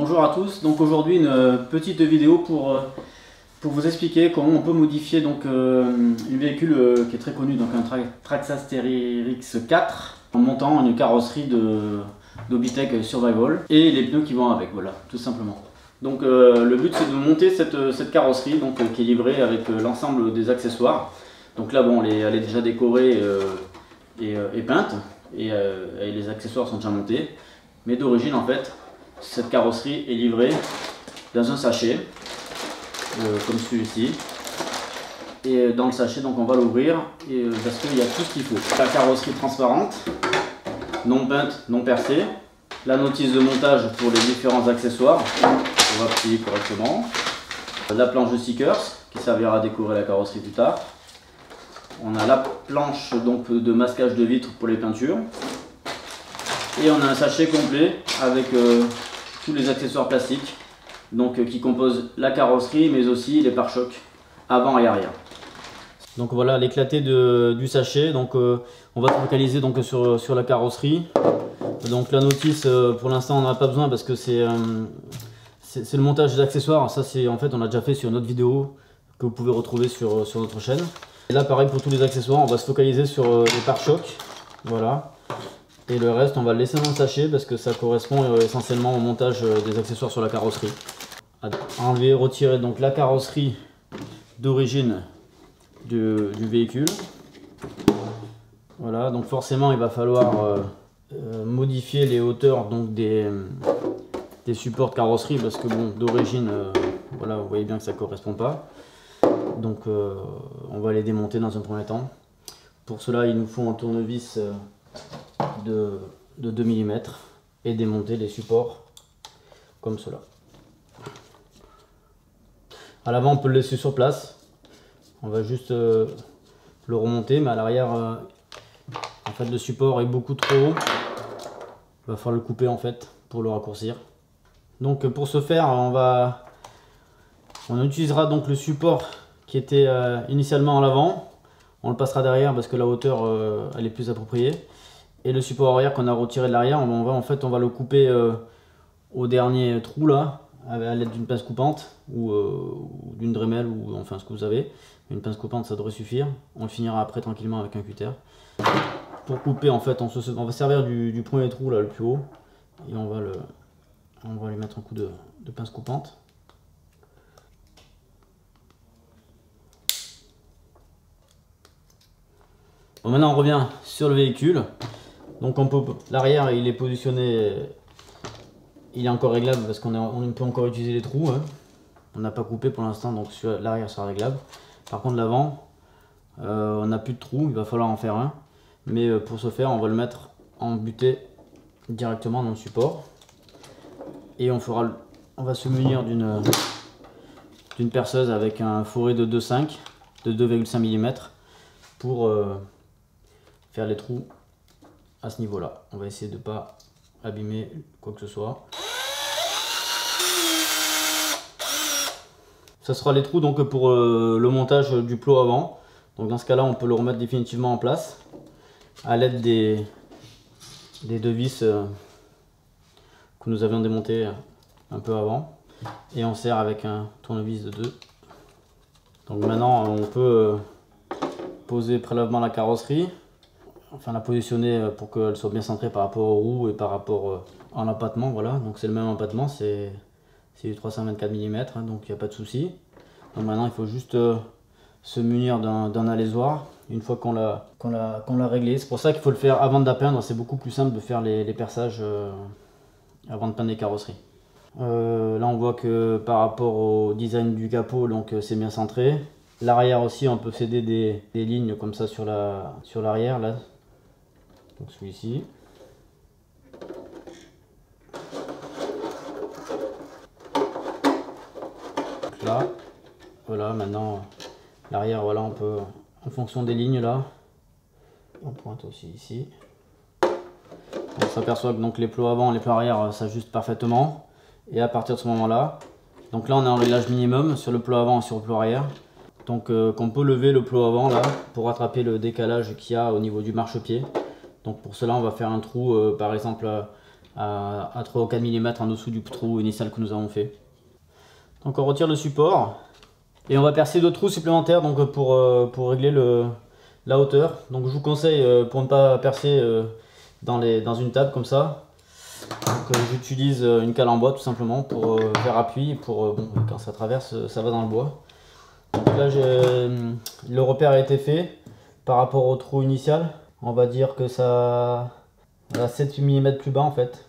Bonjour à tous, donc aujourd'hui une petite vidéo pour vous expliquer comment on peut modifier donc un véhicule qui est très connu, donc un Traxxas TRX 4 en montant une carrosserie d'Obitech Survival et les pneus qui vont avec, voilà, tout simplement. Donc le but c'est de monter cette carrosserie donc, qui est livrée avec l'ensemble des accessoires. Donc là bon, elle est déjà décorée et peinte et les accessoires sont déjà montés, mais d'origine en fait cette carrosserie est livrée dans un sachet comme celui-ci, et dans le sachet donc on va l'ouvrir parce qu'il y a tout ce qu'il faut. La carrosserie transparente, non peinte, non percée, la notice de montage pour les différents accessoires, on va plier correctement, la planche de stickers qui servira à décorer la carrosserie plus tard, on a la planche donc de masquage de vitres pour les peintures, et on a un sachet complet avec tous les accessoires plastiques donc, qui composent la carrosserie mais aussi les pare-chocs avant et arrière. Donc voilà l'éclaté du sachet. Donc on va se focaliser donc sur la carrosserie. Donc la notice pour l'instant on n'en a pas besoin parce que c'est le montage des accessoires. Ça c'est en fait on a déjà fait sur une autre vidéo que vous pouvez retrouver sur notre chaîne. Et là pareil pour tous les accessoires, on va se focaliser sur les pare-chocs. Voilà. Et le reste on va le laisser dans le sachet parce que ça correspond essentiellement au montage des accessoires sur la carrosserie. Enlever, retirer donc la carrosserie d'origine du véhicule. Voilà, donc forcément il va falloir modifier les hauteurs donc des supports de carrosserie parce que bon d'origine voilà, vous voyez bien que ça correspond pas. Donc on va les démonter dans un premier temps. Pour cela il nous faut un tournevis de 2 mm et démonter les supports comme cela. À l'avant on peut le laisser sur place, on va juste le remonter, mais à l'arrière en fait le support est beaucoup trop haut, il va falloir le couper en fait pour le raccourcir. Donc pour ce faire on utilisera donc le support qui était initialement à l'avant, on le passera derrière parce que la hauteur elle est plus appropriée. Et le support arrière qu'on a retiré de l'arrière, on va le couper au dernier trou là, à l'aide d'une pince coupante ou d'une Dremel ou enfin ce que vous avez. Une pince coupante ça devrait suffire. On le finira après tranquillement avec un cutter. Pour couper en fait, on va servir du premier trou là le plus haut et on va lui mettre un coup de pince coupante. Bon, maintenant on revient sur le véhicule. Donc l'arrière il est positionné, il est encore réglable parce qu'on peut encore utiliser les trous. Hein. On n'a pas coupé pour l'instant, donc l'arrière sera réglable. Par contre l'avant, on n'a plus de trous, il va falloir en faire un. Mais pour ce faire, on va le mettre en butée directement dans le support. Et on va se munir d'une perceuse avec un fourré de 2,5 mm pour faire les trous à ce niveau là. On va essayer de ne pas abîmer quoi que ce soit. Ça sera les trous donc pour le montage du plot avant. Donc dans ce cas là on peut le remettre définitivement en place à l'aide des deux vis que nous avions démonté un peu avant, et on serre avec un tournevis de 2. Donc maintenant on peut poser préalablement la carrosserie, enfin la positionner pour qu'elle soit bien centrée par rapport aux roues et par rapport à l'empattement. Voilà, donc c'est le même empattement, c'est du 324 mm, hein, donc il n'y a pas de souci. Donc maintenant il faut juste se munir d'un alaisoir une fois qu'on l'a réglé. C'est pour ça qu'il faut le faire avant de la peindre, c'est beaucoup plus simple de faire les perçages avant de peindre les carrosseries. Là on voit que par rapport au design du capot, donc c'est bien centré. L'arrière aussi on peut céder des lignes comme ça sur l'arrière là. Donc celui-ci. Là, voilà, maintenant l'arrière, voilà, on peut en fonction des lignes là, on pointe aussi ici. On s'aperçoit que donc les plots avant, les plots arrière s'ajustent parfaitement, et à partir de ce moment là, donc là on est en réglage minimum sur le plot avant et sur le plot arrière. Donc qu'on peut lever le plot avant là pour rattraper le décalage qu'il y a au niveau du marchepied. Donc pour cela on va faire un trou par exemple à 3 ou 4 mm en dessous du trou initial que nous avons fait. Donc on retire le support et on va percer 2 trous supplémentaires donc pour régler la hauteur. Donc je vous conseille pour ne pas percer dans une table comme ça. J'utilise une cale en bois tout simplement pour faire appui et pour quand ça traverse ça va dans le bois. Donc là le repère a été fait par rapport au trou initial. On va dire que ça va 7 mm plus bas en fait.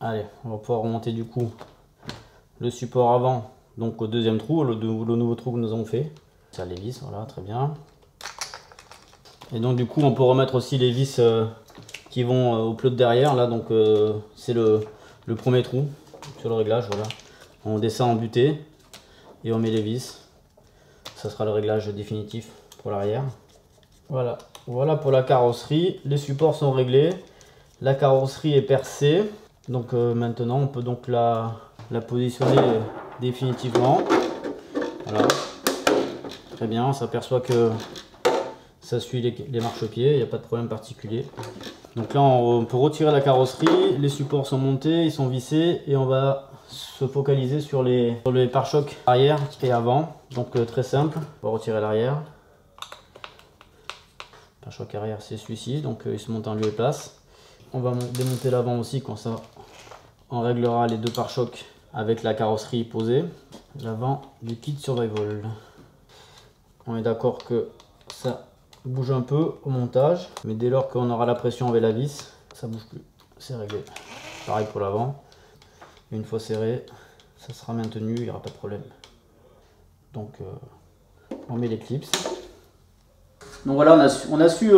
Allez, on va pouvoir remonter du coup le support avant, donc au deuxième trou, le nouveau trou que nous avons fait. Ça les vis, voilà, très bien. Et donc du coup on peut remettre aussi les vis qui vont au plot de derrière, là donc c'est le premier trou sur le réglage, voilà. On descend en butée et on met les vis. Ça sera le réglage définitif pour l'arrière. Voilà, voilà pour la carrosserie. Les supports sont réglés. La carrosserie est percée. Donc maintenant on peut donc la positionner définitivement. Voilà. Très bien, on s'aperçoit que ça suit les marchepieds, il n'y a pas de problème particulier. Donc là on peut retirer la carrosserie, les supports sont montés, ils sont vissés et on va se focaliser sur les pare-chocs arrière et avant. Donc très simple, on va retirer l'arrière. Pare-choc arrière c'est celui-ci, donc il se monte en lieu et place. On va démonter l'avant aussi, comme ça on réglera les 2 pare-chocs avec la carrosserie posée. L'avant du kit Survival. On est d'accord que ça bouge un peu au montage, mais dès lors qu'on aura la pression avec la vis, ça bouge plus, c'est réglé. Pareil pour l'avant, une fois serré, ça sera maintenu, il n'y aura pas de problème. Donc on met les clips. Donc voilà, on a su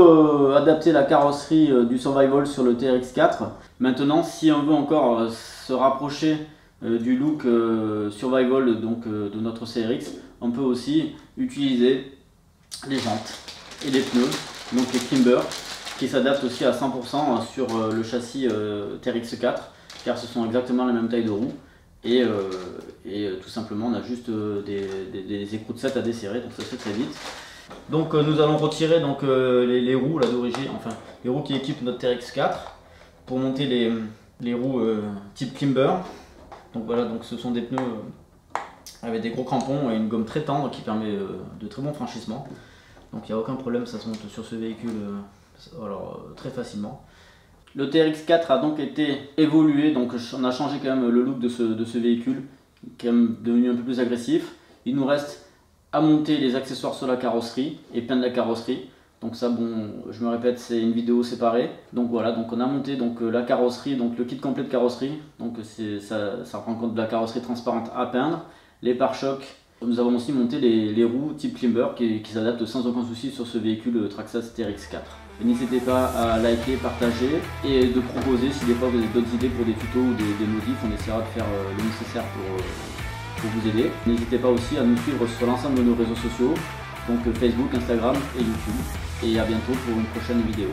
adapter la carrosserie du Survival sur le TRX4. Maintenant, si on veut encore se rapprocher du look Survival donc, de notre CRX, on peut aussi utiliser les jantes et les pneus, donc les Klimber, qui s'adaptent aussi à 100% sur le châssis TRX4, car ce sont exactement la même taille de roue. Et tout simplement, on a juste des écrous de 7 à desserrer, donc ça se fait très vite. Donc nous allons retirer donc, les roues d'origine, enfin les roues qui équipent notre TRX4 pour monter les roues type Klimber. Donc voilà, donc ce sont des pneus avec des gros crampons et une gomme très tendre qui permet de très bons franchissements. Donc il n'y a aucun problème, ça se monte sur ce véhicule très facilement. Le TRX4 a donc été évolué, donc on a changé quand même le look de ce véhicule, qui est quand même devenu un peu plus agressif. Il nous reste à monter les accessoires sur la carrosserie et peindre la carrosserie. Donc ça, bon, je me répète, c'est une vidéo séparée. Donc voilà, donc on a monté donc la carrosserie, donc le kit complet de carrosserie. Donc ça prend en compte de la carrosserie transparente à peindre, les pare-chocs. Nous avons aussi monté les roues type Klimber qui s'adaptent sans aucun souci sur ce véhicule Traxxas TRX4. N'hésitez pas à liker, partager et de proposer si des fois vous avez d'autres idées pour des tutos ou des modifs. On essaiera de faire le nécessaire pour vous aider. N'hésitez pas aussi à nous suivre sur l'ensemble de nos réseaux sociaux, donc Facebook, Instagram et YouTube. Et à bientôt pour une prochaine vidéo.